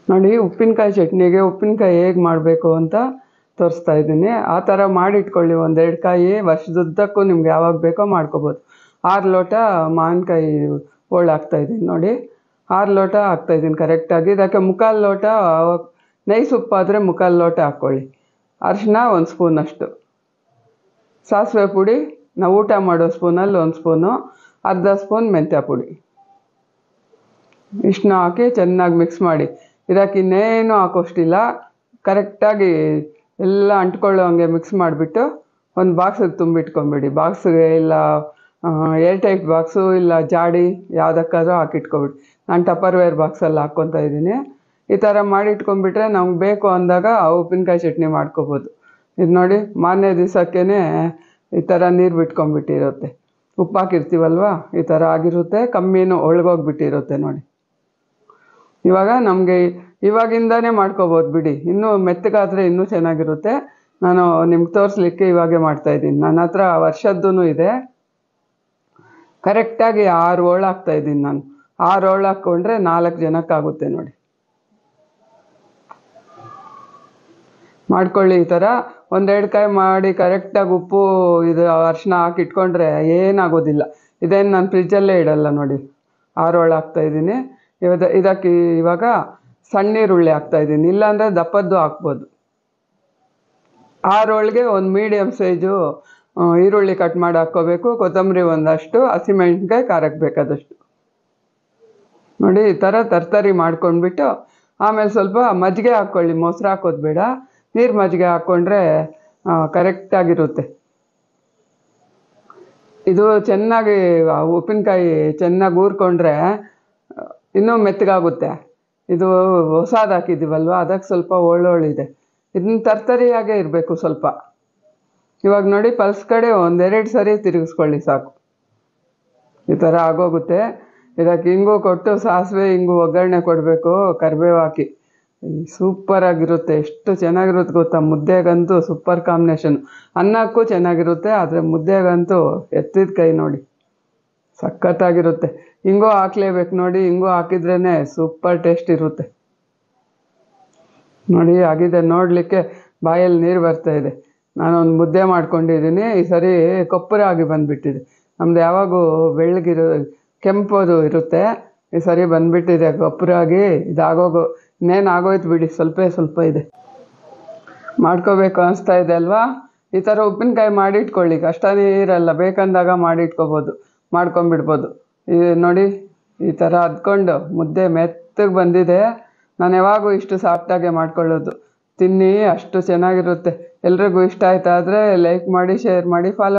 ನೋಡಿ ಉಪ್ಪಿನಕಾಯಿ ಚಟ್ನಿಗೆ ಉಪ್ಪಿನಕಾಯಿ ಹೇಗೆ ಮಾಡಬೇಕು ಅಂತ ತೋರಿಸ್ತಾ ಇದ್ದೀನಿ. ಆ ಥರ ಮಾಡಿಟ್ಕೊಳ್ಳಿ. 1-2 ಕಾಯಿ ವರ್ಷದುದ್ದಕ್ಕೂ ನಿಮ್ಗೆ ಯಾವಾಗ ಬೇಕೋ ಮಾಡ್ಕೋಬೋದು. 6 ಲೋಟ ಮಾವಿನಕಾಯಿ ಹೋಳು ಹಾಕ್ತಾಯಿದ್ದೀನಿ ನೋಡಿ. 6 ಲೋಟ ಹಾಕ್ತಾಯಿದ್ದೀನಿ ಕರೆಕ್ಟಾಗಿ. ಇದಕ್ಕೆ 3/4 ಲೋಟ ನೈಸ್ ಉಪ್ಪಾದರೆ 3/4 ಲೋಟ ಹಾಕ್ಕೊಳ್ಳಿ. ಅರಿಶಿನ 1 ಸ್ಪೂನಷ್ಟು, ಸಾಸಿವೆ ಪುಡಿ ನಾವು ಊಟ ಮಾಡೋ ಸ್ಪೂನಲ್ಲಿ 1 ಸ್ಪೂನು, ಅರ್ಧ ಸ್ಪೂನ್ ಮೆಂತ್ಯ ಪುಡಿ. ಇಷ್ಟನ್ನ ಹಾಕಿ ಚೆನ್ನಾಗಿ ಮಿಕ್ಸ್ ಮಾಡಿ. ಇದಕ್ಕೆ ಇನ್ನೇನು ಹಾಕೋಷ್ಟಿಲ್ಲ. ಕರೆಕ್ಟಾಗಿ ಎಲ್ಲ ಅಂಟ್ಕೊಳ್ಳೋ ಹಂಗೆ ಮಿಕ್ಸ್ ಮಾಡಿಬಿಟ್ಟು ಒಂದು ಬಾಕ್ಸಿಗೆ ತುಂಬಿಟ್ಕೊಂಬಿಡಿ. ಬಾಕ್ಸಿಗೆ ಇಲ್ಲ ಏರ್ ಟೈಟ್ ಬಾಕ್ಸು ಇಲ್ಲ ಜಾಡಿ ಯಾವುದಕ್ಕಾದ್ರೂ ಹಾಕಿಟ್ಕೊಬಿಡಿ. ನಾನು ಟಪರ್ವೇರ್ ಬಾಕ್ಸಲ್ಲಿ ಹಾಕ್ಕೊತಾ ಇದ್ದೀನಿ. ಈ ಥರ ಮಾಡಿಟ್ಕೊಂಡ್ಬಿಟ್ರೆ ನಮ್ಗೆ ಬೇಕು ಅಂದಾಗ ಉಪ್ಪಿನಕಾಯಿ ಚಟ್ನಿ ಮಾಡ್ಕೋಬೋದು. ಇದು ನೋಡಿ ಮಾರನೇ ದಿವಸಕ್ಕೇ ಈ ಥರ ನೀರು ಬಿಟ್ಕೊಂಡ್ಬಿಟ್ಟಿರುತ್ತೆ. ಉಪ್ಪು ಹಾಕಿರ್ತೀವಲ್ವ, ಈ ಥರ ಆಗಿರುತ್ತೆ. ಕಮ್ಮಿನೂ ಒಳಗೋಗ್ಬಿಟ್ಟಿರುತ್ತೆ ನೋಡಿ. ಇವಾಗ ನಮಗೆ ಇವಾಗಿಂದನೇ ಮಾಡ್ಕೋಬೋದು ಬಿಡಿ. ಇನ್ನೂ ಮೆತ್ತಗಾದರೆ ಇನ್ನೂ ಚೆನ್ನಾಗಿರುತ್ತೆ. ನಾನು ನಿಮ್ಗೆ ತೋರಿಸ್ಲಿಕ್ಕೆ ಇವಾಗೇ ಮಾಡ್ತಾಯಿದ್ದೀನಿ. ನನ್ನ ಹತ್ರ ವರ್ಷದ್ದೂ ಇದೆ. ಕರೆಕ್ಟಾಗಿ 6 ಹೋಳು ಹಾಕ್ತಾಯಿದ್ದೀನಿ ನಾನು. 6 ಹೋಳು ಹಾಕ್ಕೊಂಡ್ರೆ 4 ಜನಕ್ಕಾಗುತ್ತೆ ನೋಡಿ. ಮಾಡ್ಕೊಳ್ಳಿ ಈ ಥರ. 1-2 ಕಾಯಿ ಮಾಡಿ ಕರೆಕ್ಟಾಗಿ ಉಪ್ಪು ಇದು ಅರಿಶಿನ ಹಾಕಿ ಇಟ್ಕೊಂಡ್ರೆ ಏನಾಗೋದಿಲ್ಲ. ಇದೇನು ನಾನು ಫ್ರಿಜ್ಜಲ್ಲೇ ಇಡಲ್ಲ ನೋಡಿ. 6 ಹೋಳು ಹಾಕ್ತಾಯಿದ್ದೀನಿ. ಇದಕ್ಕೆ ಇವಾಗ ಸಣ್ಣ ಈರುಳ್ಳಿ ಹಾಕ್ತಾಯಿದ್ದೀನಿ, ಇಲ್ಲಾಂದರೆ ದಪ್ಪದ್ದು ಹಾಕ್ಬೋದು. 6 ಹೋಳಿಗೆ ಒಂದು ಮೀಡಿಯಮ್ ಸೈಜು ಈರುಳ್ಳಿ ಕಟ್ ಮಾಡಿ ಹಾಕ್ಕೋಬೇಕು. ಕೊತ್ತಂಬರಿ ಒಂದಷ್ಟು, ಹಸಿಮೆಣ್ಸಿನ್ಕಾಯಿ ಖಾರಕ್ಕೆ ಬೇಕಾದಷ್ಟು ನೋಡಿ. ಈ ಥರ ತರಕಾರಿ ಮಾಡ್ಕೊಂಡ್ಬಿಟ್ಟು ಆಮೇಲೆ ಸ್ವಲ್ಪ ಮಜ್ಜಿಗೆ ಹಾಕ್ಕೊಳ್ಳಿ. ಮೊಸರು ಹಾಕೋದು ಬೇಡ, ನೀರು ಮಜ್ಜಿಗೆ ಹಾಕ್ಕೊಂಡ್ರೆ ಕರೆಕ್ಟಾಗಿರುತ್ತೆ. ಇದು ಚೆನ್ನಾಗಿ ಉಪ್ಪಿನಕಾಯಿ ಚೆನ್ನಾಗಿ ಊರ್ಕೊಂಡ್ರೆ ಇನ್ನೂ ಮೆತ್ತಗಾಗುತ್ತೆ. ಇದು ಹೊಸದು ಹಾಕಿದ್ದೀವಲ್ವ, ಅದಕ್ಕೆ ಸ್ವಲ್ಪ ಒಳ್ಳೊಳ್ಳಿದೆ. ಇದನ್ನ ತರ್ತರಿಯಾಗೇ ಇರಬೇಕು ಸ್ವಲ್ಪ. ಇವಾಗ ನೋಡಿ ಪಲ್ಸ್ ಕಡೆ 1-2 ಸರಿ ತಿರುಗಿಸ್ಕೊಳ್ಳಿ ಸಾಕು. ಈ ಥರ ಆಗೋಗುತ್ತೆ. ಇದಕ್ಕೆ ಹಿಂಗು ಕೊಟ್ಟು ಸಾಸಿವೆ ಹಿಂಗು ಒಗ್ಗರಣೆ ಕೊಡಬೇಕು. ಕರಿಬೇವು ಹಾಕಿ ಸೂಪರಾಗಿರುತ್ತೆ. ಎಷ್ಟು ಚೆನ್ನಾಗಿರುತ್ತೆ ಗೊತ್ತಾ. ಮುದ್ದೆಗಂತೂ ಸೂಪರ್ ಕಾಂಬಿನೇಷನ್. ಅನ್ನಕ್ಕೂ ಚೆನ್ನಾಗಿರುತ್ತೆ, ಆದರೆ ಮುದ್ದೆಗಂತೂ ಎತ್ತಿದ ಕೈ ನೋಡಿ, ಸಖತ್ತಾಗಿರುತ್ತೆ. ಹಿಂಗೂ ಹಾಕ್ಲೇಬೇಕು ನೋಡಿ. ಹಿಂಗೂ ಹಾಕಿದ್ರೇ ಸೂಪರ್ ಟೇಸ್ಟ್ ಇರುತ್ತೆ ನೋಡಿ. ಆಗಿದೆ ನೋಡಲಿಕ್ಕೆ ಬಾಯಲ್ಲಿ ನೀರು ಬರ್ತಾಯಿದೆ. ನಾನೊಂದು ಮುದ್ದೆ ಮಾಡ್ಕೊಂಡಿದ್ದೀನಿ. ಈ ಸರಿ ಕೊಪ್ಪರಾಗಿ ಬಂದುಬಿಟ್ಟಿದೆ. ನಮ್ದು ಯಾವಾಗೂ ಬೆಳ್ಳಗಿರೋ ಕೆಂಪದು ಇರುತ್ತೆ. ಈ ಸರಿ ಬಂದುಬಿಟ್ಟಿದೆ ಕೊಪ್ಪರಾಗಿ. ಇದಾಗೋಗು ಇನ್ನೇನು ಆಗೋಯ್ತು ಬಿಡಿ. ಸ್ವಲ್ಪ ಇದೆ. ಮಾಡ್ಕೋಬೇಕು ಅನಿಸ್ತಾ ಇದೆ ಅಲ್ವಾ. ಈ ಥರ ಉಪ್ಪಿನಕಾಯಿ ಮಾಡಿಟ್ಕೊಳ್ಳಿ. ಕಷ್ಟನೇ ಇರಲ್ಲ. ಬೇಕಂದಾಗ ಮಾಡಿಟ್ಕೋಬೋದು, ಮಾಡ್ಕೊಂಬಿಡ್ಬೋದು. ನೋಡಿ ಈ ಥರ ಅದ್ಕೊಂಡು ಮುದ್ದೆ ಮೆತ್ತಗೆ ಬಂದಿದೆ. ನಾನು ಯಾವಾಗೂ ಇಷ್ಟು ಸಾಫ್ಟಾಗೆ ಮಾಡ್ಕೊಳ್ಳೋದು. ತಿನ್ನಿ, ಅಷ್ಟು ಚೆನ್ನಾಗಿರುತ್ತೆ. ಎಲ್ರಿಗೂ ಇಷ್ಟ ಆಯ್ತಾದರೆ ಲೈಕ್ ಮಾಡಿ, ಶೇರ್ ಮಾಡಿ, ಫಾಲೋ